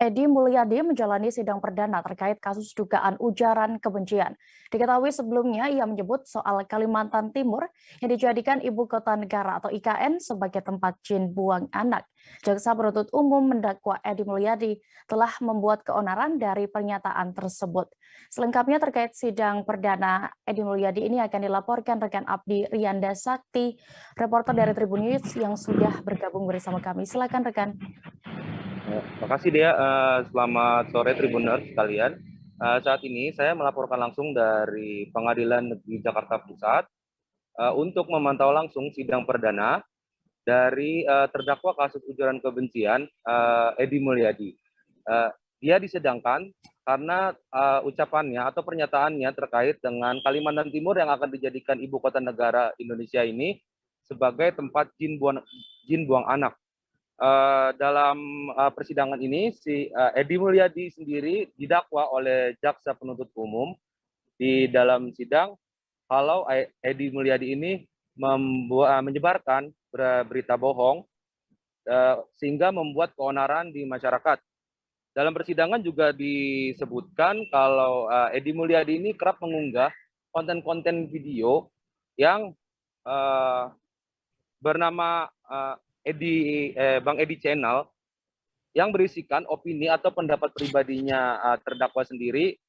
Edi Mulyadi menjalani sidang perdana terkait kasus dugaan ujaran kebencian. Diketahui sebelumnya ia menyebut soal Kalimantan Timur yang dijadikan ibu kota negara atau IKN sebagai tempat jin buang anak. Jaksa penuntut umum mendakwa Edi Mulyadi telah membuat keonaran dari pernyataan tersebut. Selengkapnya terkait sidang perdana Edi Mulyadi ini akan dilaporkan rekan Abdi Rianda Sakti, reporter dari Tribun News yang sudah bergabung bersama kami. Silakan rekan. Terima kasih Dea. Selamat sore Tribuners sekalian. Saat ini saya melaporkan langsung dari Pengadilan Negeri Jakarta Pusat untuk memantau langsung sidang perdana dari terdakwa kasus ujaran kebencian Edi Mulyadi. Dia disidangkan karena ucapannya atau pernyataannya terkait dengan Kalimantan Timur yang akan dijadikan ibu kota negara Indonesia ini sebagai tempat jin buang anak. Dalam persidangan ini si Edi Mulyadi sendiri didakwa oleh jaksa penuntut umum di dalam sidang kalau Edi Mulyadi ini menyebarkan berita bohong sehingga membuat keonaran di masyarakat. Dalam persidangan juga disebutkan kalau Edi Mulyadi ini kerap mengunggah konten-konten video yang bernama Bang Edi Channel yang berisikan opini atau pendapat pribadinya terdakwa sendiri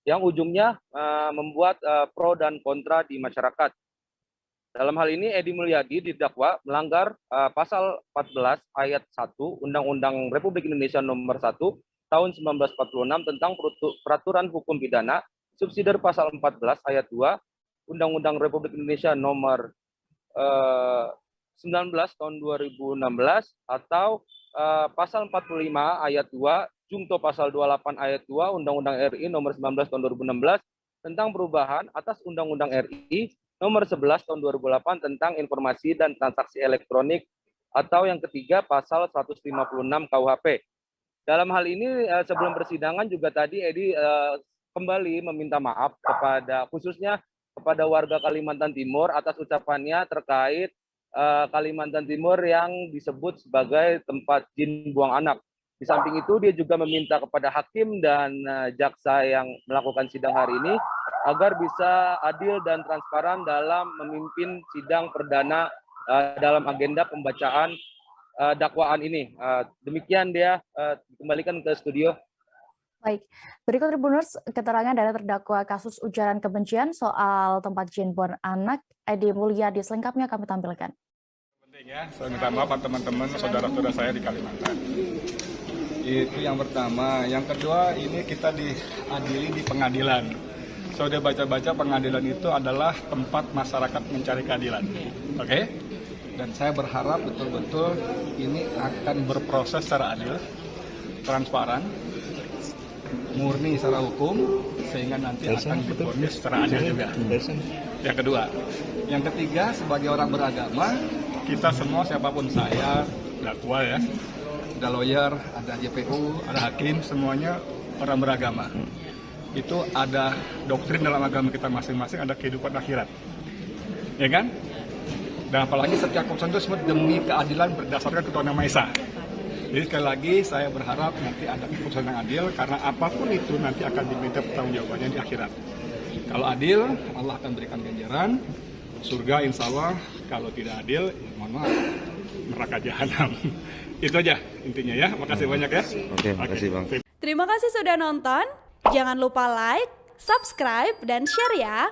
yang ujungnya membuat pro dan kontra di masyarakat. Dalam hal ini Edi Mulyadi didakwa melanggar pasal 14 ayat 1 Undang-Undang Republik Indonesia nomor 1 tahun 1946 tentang peraturan hukum pidana, subsidiar pasal 14 ayat 2 Undang-Undang Republik Indonesia nomor 19 tahun 2016 atau pasal 45 ayat 2 Jungto pasal 28 ayat 2 Undang-Undang RI nomor 19 tahun 2016 tentang perubahan atas Undang-Undang RI nomor 11 tahun 2008 tentang informasi dan transaksi elektronik, atau yang ketiga pasal 156 KUHP. Dalam hal ini sebelum persidangan juga tadi Edi kembali meminta maaf kepada khususnya kepada warga Kalimantan Timur atas ucapannya terkait Kalimantan Timur yang disebut sebagai tempat jin buang anak. Di samping itu dia juga meminta kepada hakim dan jaksa yang melakukan sidang hari ini agar bisa adil dan transparan dalam memimpin sidang perdana dalam agenda pembacaan dakwaan ini. Demikian dia, dikembalikan ke studio. Baik, berikut Tribuners keterangan dari terdakwa kasus ujaran kebencian soal tempat jin buang anak Edi Mulyadi. Selengkapnya kami tampilkan. Penting ya, saya minta maaf teman-teman saudara-saudara saya di Kalimantan. Itu yang pertama. Yang kedua, ini kita diadili di pengadilan. Saya sudah baca-baca pengadilan itu adalah tempat masyarakat mencari keadilan. Oke? Dan saya berharap betul-betul ini akan berproses secara adil, transparan, murni secara hukum, sehingga nanti akan divonis secara adil juga. Yang kedua. Yang ketiga, sebagai orang beragama, kita semua siapapun saya, dakwa ya, ada lawyer, ada JPU, ada hakim, semuanya orang beragama. Itu ada doktrin dalam agama kita masing-masing, ada kehidupan akhirat. Ya kan? Dan apalagi setiap keputusan itu semua demi keadilan berdasarkan ketuhanan Yang Maha Esa. Jadi sekali lagi saya berharap nanti ada keputusan yang adil, karena apapun itu nanti akan diminta pertanggungjawabannya di akhirat. Kalau adil, Allah akan berikan ganjaran surga, insya Allah. Kalau tidak adil, ya mohon maaf, neraka jahanam. Itu aja intinya ya. Makasih banyak ya. Oke, makasih Bang. Terima kasih sudah nonton. Jangan lupa like, subscribe, dan share ya.